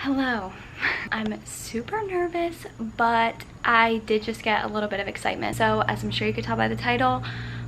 Hello. I'm super nervous, but I did just get a little bit of excitement. So as I'm sure you could tell by the title,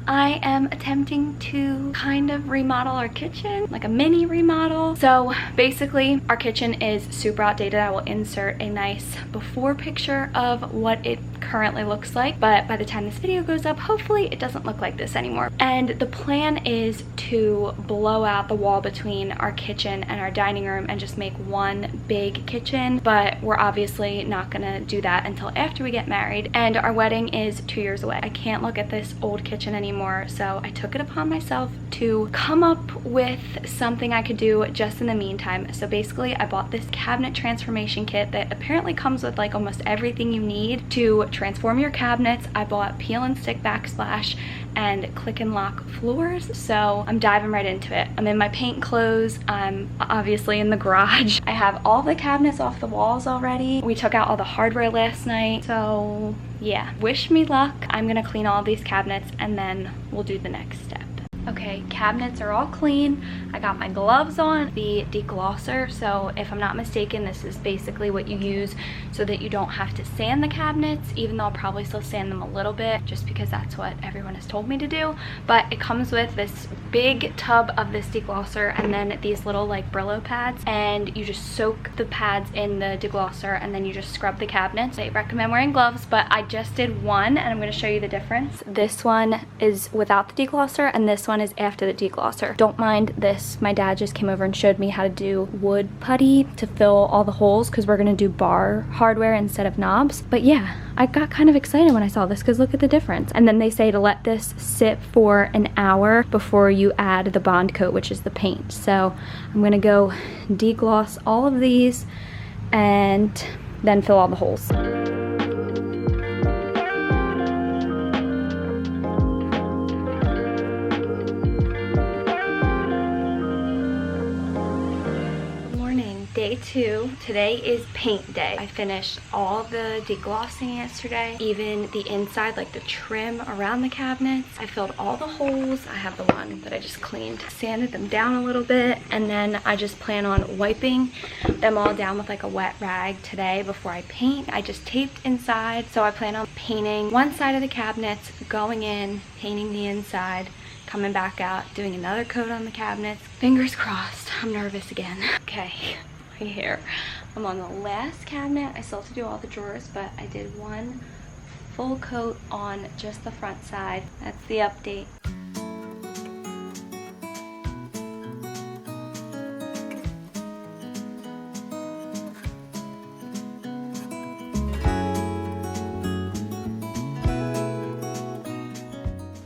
I am attempting to kind of remodel our kitchen, like a mini remodel. So basically our kitchen is super outdated. I will insert a nice before picture of what it currently looks like, but by the time this video goes up, hopefully it doesn't look like this anymore. And the plan is to blow out the wall between our kitchen and our dining room and just make one big kitchen, but we're obviously not gonna do that until after we get married, and our wedding is 2 years away. I can't look at this old kitchen anymore, so I took it upon myself to come up with something I could do just in the meantime. So basically I bought this cabinet transformation kit that apparently comes with like almost everything you need to transform your cabinets. I bought peel and stick backsplash and click and lock floors, so I'm diving right into it. I'm in my paint clothes. I'm obviously in the garage. I have all the cabinets off the walls already. We took out all the hardware last night, so yeah, wish me luck. I'm gonna clean all these cabinets and then we'll do the next step. Okay, cabinets are all clean. I got my gloves on, the deglosser. So if I'm not mistaken, this is basically what you use so that you don't have to sand the cabinets, even though I'll probably still sand them a little bit just because that's what everyone has told me to do. But it comes with this big tub of this deglosser and then these little like Brillo pads, and you just soak the pads in the deglosser and then you just scrub the cabinets. I recommend wearing gloves, but I just did one and I'm going to show you the difference. This one is without the deglosser and this one is after the deglosser. Don't mind this. My dad just came over and showed me how to do wood putty to fill all the holes because we're gonna do bar hardware instead of knobs. But yeah, I got kind of excited when I saw this because look at the difference. And then they say to let this sit for an hour before you add the bond coat, which is the paint. So I'm gonna go degloss all of these and then fill all the holes. Day 2. Today is paint day. I finished all the deglossing yesterday, even the inside, like the trim around the cabinets. I filled all the holes. I have the one that I just cleaned, sanded them down a little bit, and then I just plan on wiping them all down with like a wet rag today before I paint. I just taped inside, so I plan on painting one side of the cabinets, going in, painting the inside, coming back out, doing another coat on the cabinets. Fingers crossed. I'm nervous again. Okay. Here I'm on the last cabinet. I still have to do all the drawers, but I did one full coat on just the front side. That's the update.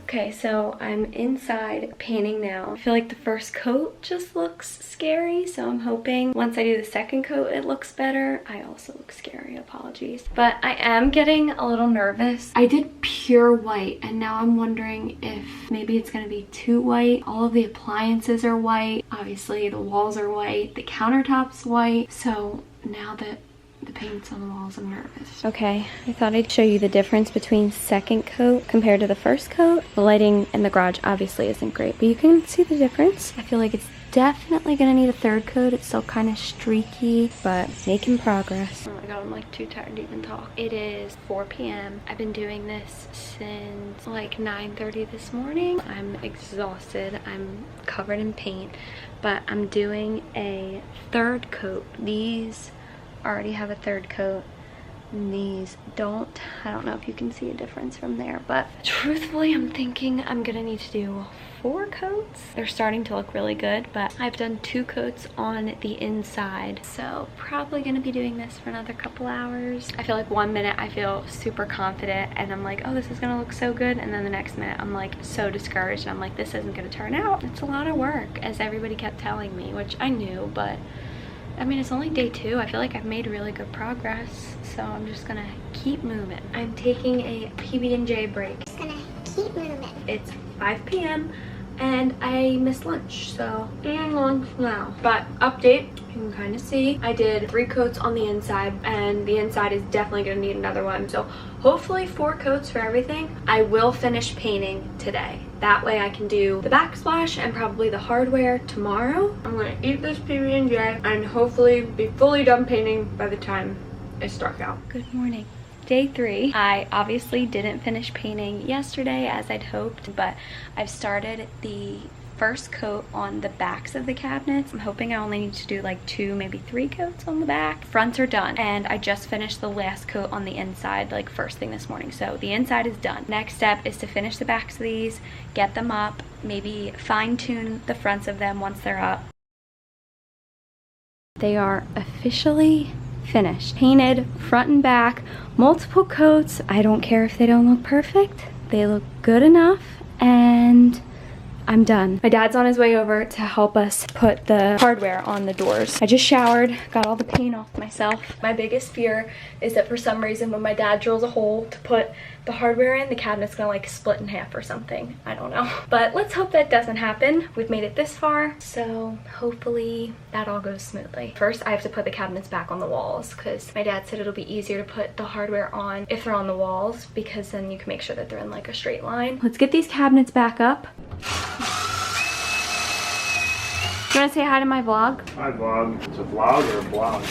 Okay, so I'm inside painting now. I feel like the first coat just looks scary, so I'm hoping once I do the second coat it looks better. I also look scary, apologies. But I am getting a little nervous. I did pure white and now I'm wondering if maybe it's gonna be too white. All of the appliances are white. Obviously the walls are white, the countertop's white. So now that the paint's on the walls, I'm nervous. Okay, I thought I'd show you the difference between second coat compared to the first coat. The lighting in the garage obviously isn't great, but you can see the difference. I feel like it's definitely gonna need a third coat. It's still kind of streaky, but making progress. Oh my god, I'm like too tired to even talk. It is 4 p.m. I've been doing this since like 9:30 this morning. I'm exhausted. I'm covered in paint, but I'm doing a third coat. These already have a third coat and these don't. I don't know if you can see a difference from there, but truthfully I'm thinking I'm gonna need to do 4 coats. They're starting to look really good, but I've done 2 coats on the inside, so probably gonna be doing this for another couple hours. I feel like one minute I feel super confident and I'm like, oh, this is gonna look so good, and then the next minute I'm like so discouraged and I'm like, this isn't gonna turn out. It's a lot of work, as everybody kept telling me, which I knew, but I mean, it's only day 2. I feel like I've made really good progress, so I'm just gonna keep moving. I'm taking a PB&J break. Just gonna keep moving. It's 5 p.m. and I missed lunch, so eating lunch now. But update, you can kind of see I did 3 coats on the inside, and the inside is definitely gonna need another one. So hopefully 4 coats for everything. I will finish painting today. That way I can do the backsplash and probably the hardware tomorrow. I'm gonna eat this PB&J and hopefully be fully done painting by the time it's dark out. Good morning. Day 3. I obviously didn't finish painting yesterday as I'd hoped, but I've started the first coat on the backs of the cabinets. I'm hoping I only need to do like 2, maybe 3 coats on the back. Fronts are done, and I just finished the last coat on the inside like first thing this morning, so the inside is done. Next step is to finish the backs of these, get them up, maybe fine-tune the fronts of them once they're up. They are officially finished. Painted front and back, multiple coats. I don't care if they don't look perfect. They look good enough, and I'm done. My dad's on his way over to help us put the hardware on the doors. I just showered, got all the paint off myself. My biggest fear is that for some reason when my dad drills a hole to put the hardware in, the cabinet's gonna like split in half or something. I don't know. But let's hope that doesn't happen. We've made it this far, so hopefully that all goes smoothly. First, I have to put the cabinets back on the walls because my dad said it'll be easier to put the hardware on if they're on the walls, because then you can make sure that they're in like a straight line. Let's get these cabinets back up. You wanna say hi to my vlog? Hi vlog. It's a vlog or a blog?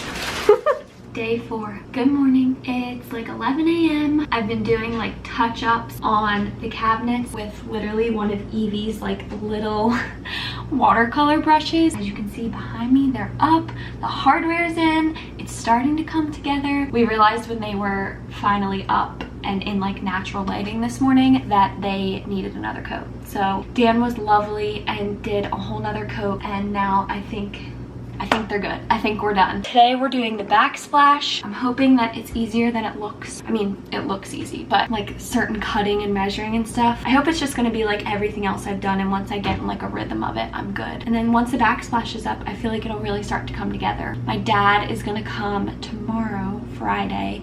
Day 4. Good morning. It's like 11 a.m. I've been doing like touch-ups on the cabinets with literally one of Evie's like little watercolor brushes. As you can see behind me, they're up. The hardware's in. It's starting to come together. We realized when they were finally up and in like natural lighting this morning that they needed another coat. So Dan was lovely and did a whole nother coat, and now I think they're good. I think we're done. Today we're doing the backsplash. I'm hoping that it's easier than it looks. I mean, it looks easy, but like certain cutting and measuring and stuff. I hope it's just gonna be like everything else I've done, and once I get in like a rhythm of it, I'm good. And then once the backsplash is up, I feel like it'll really start to come together. My dad is gonna come tomorrow, Friday,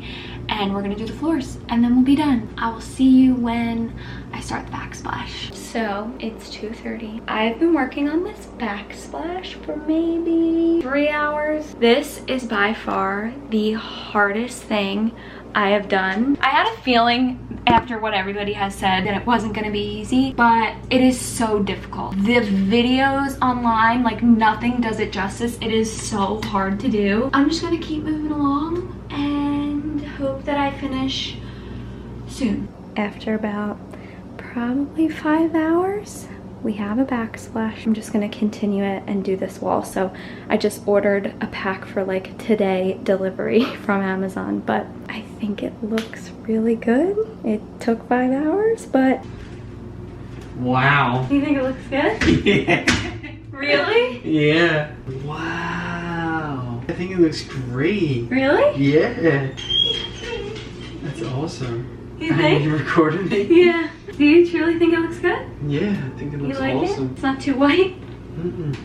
and we're gonna do the floors, and then we'll be done. I will see you when I start the backsplash. So it's 2:30. I've been working on this backsplash for maybe 3 hours. This is by far the hardest thing I have done. I had a feeling after what everybody has said that it wasn't gonna be easy, but it is so difficult. The videos online, like nothing does it justice. It is so hard to do. I'm just gonna keep moving along and hope that I finish soon. After about probably 5 hours, we have a backsplash. I'm just gonna continue it and do this wall. So I just ordered a pack for like today delivery from Amazon, but I think it looks really good. It took 5 hours, but wow. Do you think it looks good? Yeah. Really? Yeah. Wow. I think it looks great. Really? Yeah. That's awesome. You think? You recorded me? Yeah. Do you truly think it looks good? Yeah, I think it looks you like awesome. It? It's not too white? Mm-mm.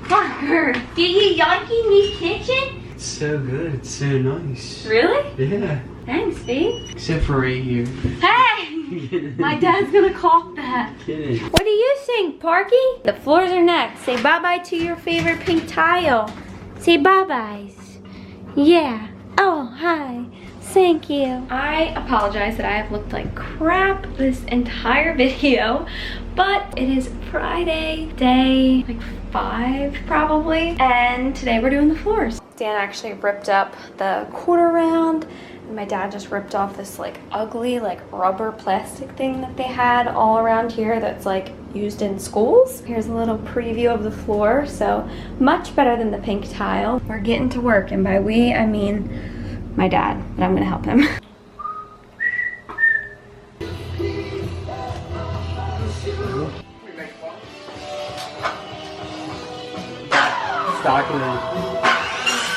Parker, did you Yankee me kitchen? It's so good. It's so nice. Really? Yeah. Thanks, Steve. Except for right here. Hey! My dad's gonna call that. Kidding. What do you think, Parky? The floors are next. Say bye-bye to your favorite pink tile. Say bye-byes. Yeah. Oh, hi. Thank you. I apologize that I have looked like crap this entire video, but it is Friday, day like 5 probably, and today we're doing the floors. Dan actually ripped up the quarter round, and my dad just ripped off this like ugly like rubber plastic thing that they had all around here that's like used in schools. Here's a little preview of the floor, so much better than the pink tile. We're getting to work, and by we I mean my dad, but I'm gonna help him.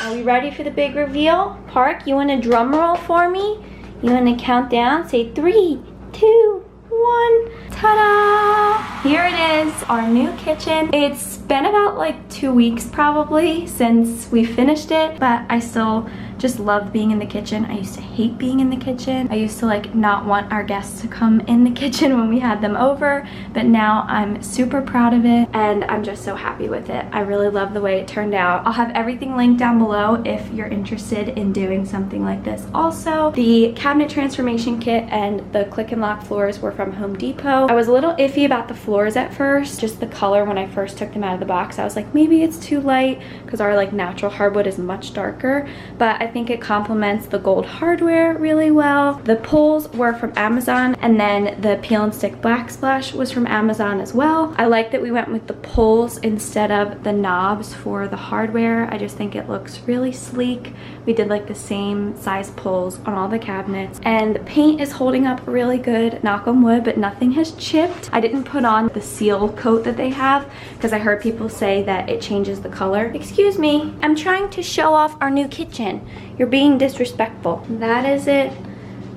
Are we ready for the big reveal? Park, you want a drum roll for me? You want to count down? Say 3, 2, 1. Ta-da! Here it is, our new kitchen. It's been about like 2 weeks probably since we finished it, but I still just love being in the kitchen. I used to hate being in the kitchen. I used to like not want our guests to come in the kitchen when we had them over, but now I'm super proud of it and I'm just so happy with it. I really love the way it turned out. I'll have everything linked down below if you're interested in doing something like this. Also, the cabinet transformation kit and the click and lock floors were from Home Depot. I was a little iffy about the floors at first, just the color when I first took them out of the box. I was like, maybe it's too light because our like natural hardwood is much darker, but I think it complements the gold hardware really well. The pulls were from Amazon, and then the peel and stick backsplash was from Amazon as well. I like that we went with the pulls instead of the knobs for the hardware. I just think it looks really sleek. We did like the same size pulls on all the cabinets, and the paint is holding up really good, knock on wood, but nothing has chipped. I didn't put on the seal coat that they have because I heard people say that it changes the color. Excuse me, I'm trying to show off our new kitchen. You're being disrespectful. That is it.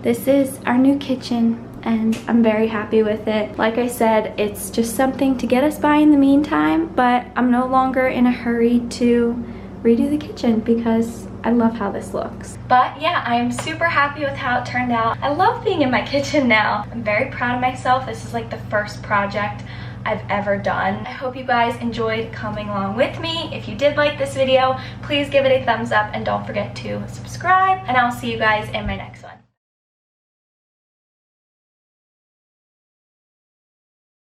This is our new kitchen and I'm very happy with it. Like I said, it's just something to get us by in the meantime, but I'm no longer in a hurry to redo the kitchen because I love how this looks. But yeah, I am super happy with how it turned out. I love being in my kitchen now. I'm very proud of myself. This is like the first project I've ever done. I hope you guys enjoyed coming along with me. If you did like this video, please give it a thumbs up and don't forget to subscribe, and I'll see you guys in my next one.